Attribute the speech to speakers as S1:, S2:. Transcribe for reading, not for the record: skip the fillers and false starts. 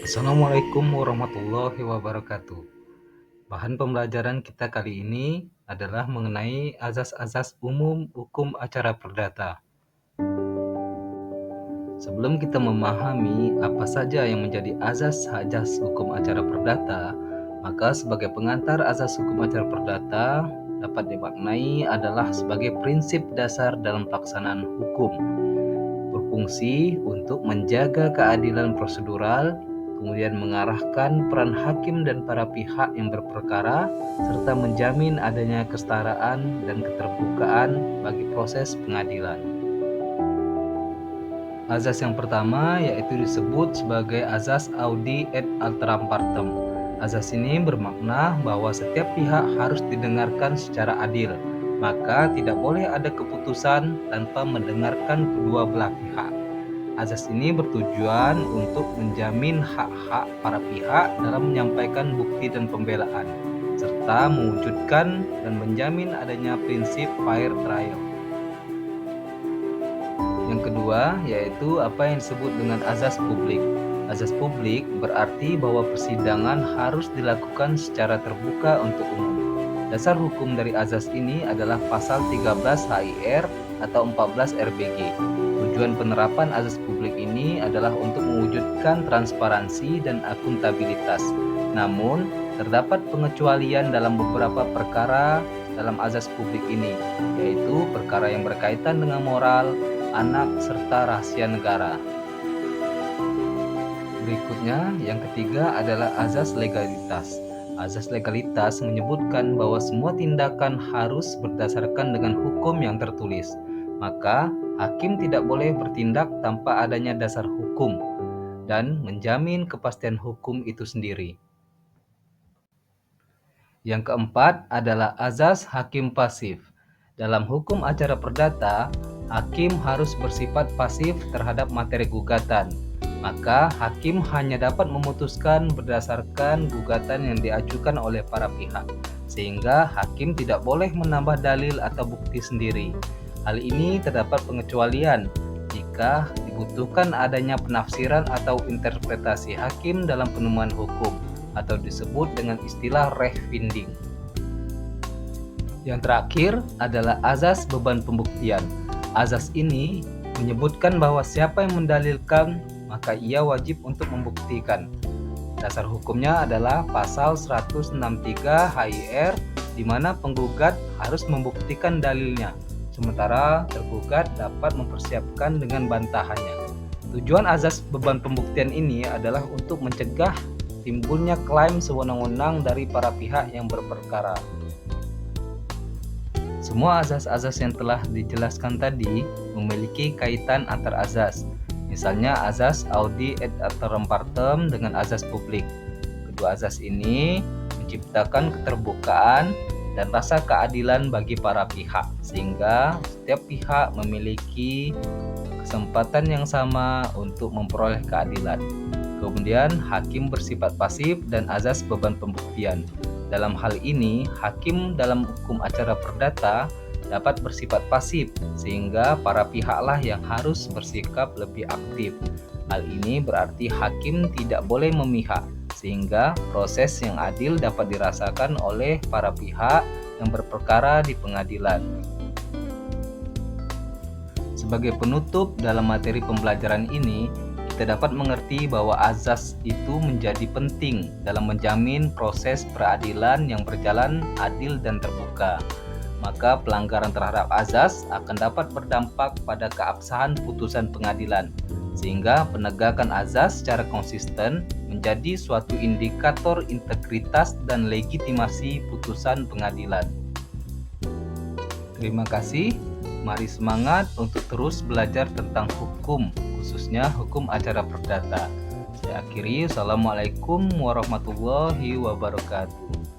S1: Assalamualaikum warahmatullahi wabarakatuh. Bahan pembelajaran kita kali ini adalah mengenai azas-azas umum hukum acara perdata. Sebelum kita memahami apa saja yang menjadi azas-azas hukum acara perdata, maka sebagai pengantar azas hukum acara perdata dapat dimaknai adalah sebagai prinsip dasar dalam pelaksanaan hukum, berfungsi untuk menjaga keadilan prosedural, kemudian mengarahkan peran hakim dan para pihak yang berperkara, serta menjamin adanya kesetaraan dan keterbukaan bagi proses pengadilan. Azas yang pertama yaitu disebut sebagai azas audi et alteram partem. Azas ini bermakna bahwa setiap pihak harus didengarkan secara adil, maka tidak boleh ada keputusan tanpa mendengarkan kedua belah pihak. Azas ini bertujuan untuk menjamin hak-hak para pihak dalam menyampaikan bukti dan pembelaan, serta mewujudkan dan menjamin adanya prinsip fair trial. Yang kedua yaitu apa yang disebut dengan azas publik. Azas publik berarti bahwa persidangan harus dilakukan secara terbuka untuk umum. Dasar hukum dari azas ini adalah pasal 13 HIR atau 14 RBG. Tujuan penerapan azas publik ini adalah untuk mewujudkan transparansi dan akuntabilitas. Namun, terdapat pengecualian dalam beberapa perkara dalam azas publik ini, yaitu perkara yang berkaitan dengan moral, anak, serta rahasia negara. Berikutnya, yang ketiga adalah azas legalitas. Azas legalitas menyebutkan bahwa semua tindakan harus berdasarkan dengan hukum yang tertulis. Maka, hakim tidak boleh bertindak tanpa adanya dasar hukum dan menjamin kepastian hukum itu sendiri. Yang keempat adalah azas hakim pasif. Dalam hukum acara perdata, hakim harus bersifat pasif terhadap materi gugatan. Maka, hakim hanya dapat memutuskan berdasarkan gugatan yang diajukan oleh para pihak, sehingga hakim tidak boleh menambah dalil atau bukti sendiri. Hal ini terdapat pengecualian jika dibutuhkan adanya penafsiran atau interpretasi hakim dalam penemuan hukum, atau disebut dengan istilah rechtfinding. Yang terakhir adalah azas beban pembuktian. Azas ini menyebutkan bahwa siapa yang mendalilkan, maka ia wajib untuk membuktikan. Dasar hukumnya adalah pasal 163 HIR, di mana penggugat harus membuktikan dalilnya, sementara tergugat dapat mempersiapkan dengan bantahannya. Tujuan azas beban pembuktian ini adalah untuk mencegah timbulnya klaim sewenang-wenang dari para pihak yang berperkara. Semua azas-azas yang telah dijelaskan tadi memiliki kaitan antar azas. Misalnya azas audi et alteram partem dengan azas publik. Kedua azas ini menciptakan keterbukaan dan rasa keadilan bagi para pihak, sehingga setiap pihak memiliki kesempatan yang sama untuk memperoleh keadilan. Kemudian, hakim bersifat pasif dan azas beban pembuktian. Dalam hal ini, hakim dalam hukum acara perdata dapat bersifat pasif, sehingga para pihaklah yang harus bersikap lebih aktif. Hal ini berarti hakim tidak boleh memihak, sehingga proses yang adil dapat dirasakan oleh para pihak yang berperkara di pengadilan. Sebagai penutup dalam materi pembelajaran ini, kita dapat mengerti bahwa azas itu menjadi penting dalam menjamin proses peradilan yang berjalan adil dan terbuka. Maka pelanggaran terhadap azas akan dapat berdampak pada keabsahan putusan pengadilan, sehingga penegakan azas secara konsisten menjadi suatu indikator integritas dan legitimasi putusan pengadilan. Terima kasih. Mari semangat untuk terus belajar tentang hukum, khususnya hukum acara perdata. Saya akhiri, Assalamualaikum warahmatullahi wabarakatuh.